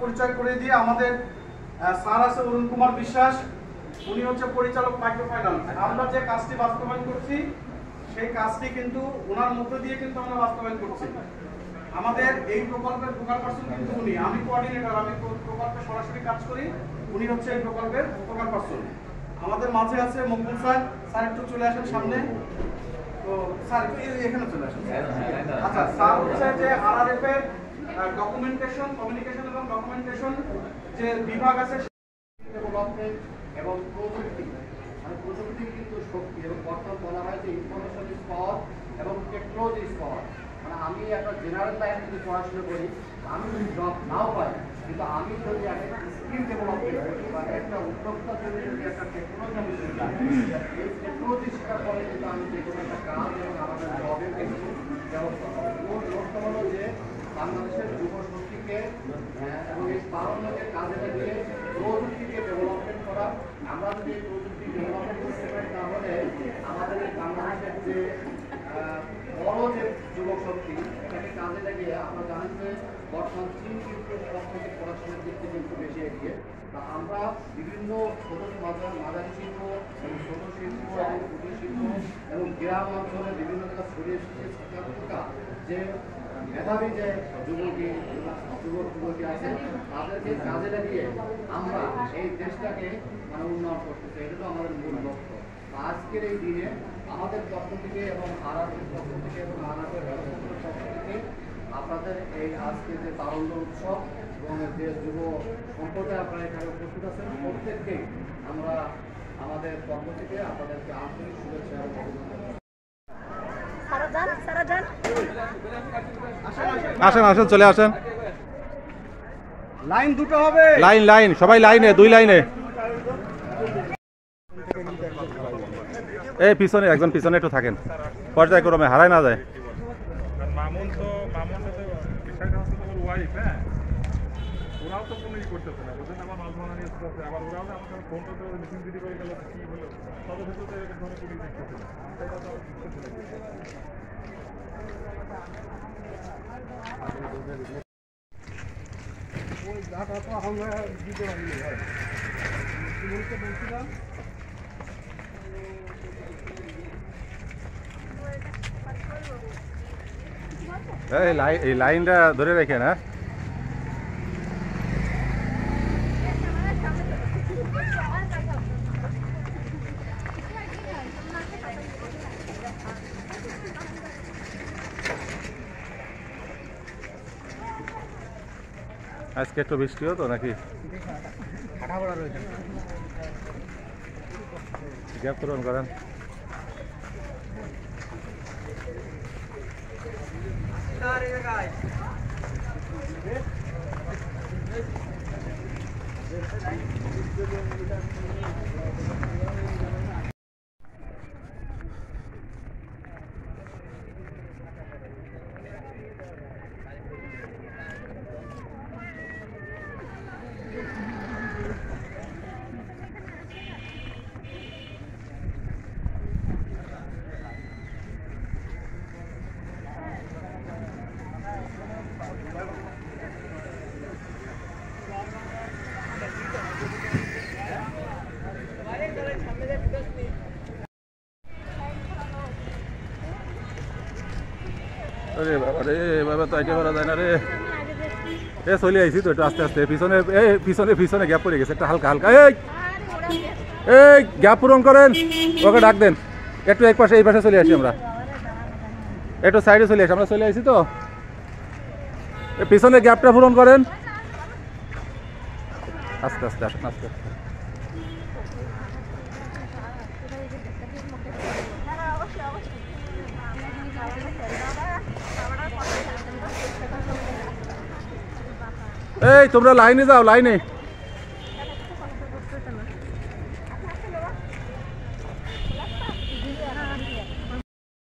পরিচয় করে দিয়ে আমাদের স্যার আছে অরুণ কুমার বিশ্বাস, উনি হচ্ছে পরিচালক মাইক্রোফাইন্যান্স। আমরা যে কাজটি বাস্তবায়ন করছি সেই কাজটি কিন্তু ওনার মধ্য দিয়ে কিন্তু আমরা বাস্তবায়ন করছি। আমাদের এই প্রকল্পের ফোকাল পার্সন কিন্তু উনি, আমি কোঅর্ডিনেটর, আমি প্রকল্পে সরাসরি কাজ করি, উনি হচ্ছে এই প্রকল্পের ফোকাল পার্সন। আমাদের মাঝে আছে মকবুল স্যার, স্যার একটু চলে আসেন সামনে। তো স্যার একটু এখানে চলে আসেন। আচ্ছা, স্যার হচ্ছে যে আরআরএফ এর ডকুমেন্টেশন, কমিউনিকেশন এবং ডকুমেন্টেশন যে বিভাগ আছে ডেভেলপমেন্ট এবং প্রযুক্তি, মানে প্রযুক্তি কিন্তু শক্তি, এবং বর্তমান বলা হয় যে ইনফরমেশন ইজ পাওয়ার এবং টেকনোলজি ইজ পাওয়ার। মানে আমি একটা জেনারেল লাইনে যদি পড়াশোনা করি, আমি যদি জব নাও পাই, কিন্তু আমি যদি একটা স্কিল ডেভেলপমেন্ট করি বা একটা উদ্যোক্তার জন্য যদি একটা টেকনোলজি আমি শিখি, এই টেকনোলজি শেখার পরে কিন্তু আমি যে কোনো একটা কাজ এবং আমাদের জবের কিন্তু ব্যবস্থা হবে। মূল লক্ষ্য হলো যে বাংলাদেশের যুব শক্তিকে এবং এই পারণ্যকে কাজে লাগিয়ে প্রযুক্তিকে ডেভেলপমেন্ট করা। আমরা যদি এই প্রযুক্তি ডেভেলপমেন্ট করতে পারি, তাহলে আমাদের এই বাংলাদেশের যে বড় যে যুবক শক্তি, এটাকে কাজে লাগিয়ে আমরা জানেন যে বর্তমান চীন কিন্তু সব থেকে পড়াশোনার দিক থেকে একটু বেশি এগিয়ে। তা আমরা বিভিন্ন ছোট মাঝারি শিল্প এবং ছোট শিল্প এবং কুটির শিল্প এবং গ্রাম অঞ্চলে বিভিন্ন জায়গায় ছড়িয়ে ছিটিয়ে থাকা যে মেধাবী যে যুবক আছে, তাদেরকে কাজে লাগিয়ে আমরা এই দেশটাকে মানে উন্নয়ন করতেছি। এটা তো আমাদের মূল লক্ষ্য। আজকের এই দিনে আমাদের পক্ষ থেকে এবং আরআরএফের পক্ষ থেকে এবং আরআরএফের ব্যবস্থাপনার পক্ষ থেকে আপনাদের এই আজকে যে তারুণ্য উৎসব এবং যে যুব সম্প্রদায় আপনারা এখানে উপস্থিত আছেন, প্রত্যেককেই আমরা আমাদের পক্ষ থেকে আপনাদেরকে আন্তরিক শুভেচ্ছা এবং অভিনন্দন। আসেন আসেন, চলে আসেন। লাইন দুটো হবে, লাইন লাইন, সবাই লাইনে, 2 লাইনে। এই পিছনে একজন, পিছনে একটু থাকেন, পর্যায়ক্রমে হারায় না যায়। মামুন তো বিষয়টা হচ্ছে তোমার ওয়াইফ, হ্যাঁ, ওরাও তো কোনো করতেছে না, ওদের আবার মাল মানা নিয়ে আসতেছে, আবার ওরাও আমাদের ফোনটা তো মিসিং দিদি করে গেল, কি হলো সর্বক্ষেত্রে তো এরকম ধরনের পুলিশ দেখতেছে না। ওই গাটা তো আমরা দিতে পারি না, বলছিলাম এই লাইনটা ধরে রেখে না। আজকে একটু বৃষ্টি হতো নাকি? গ্যাপ পূরণ করেন। अरे बाबा रे, बाबा तो आइटे बड़ा जाए ना रे। ए चले आईसी तो একটু আস্তে আস্তে, পিছনে পিছনে পিছনে গ্যাপ পড়ে গেছে, একটা হালকা হালকা। এই গ্যাপ পূরণ করেন, ওকে ডাক দেন একটু। এক পাশে, এই পাশে চলে আসি আমরা, একটু সাইডে চলে আসি, আমরা চলে আসি তো। পিছনে গ্যাপটা পূরণ করেন, আস্তে আস্তে আসেন, আস্তে আস্তে। এই তোমরা লাইনে যাও, লাইনে।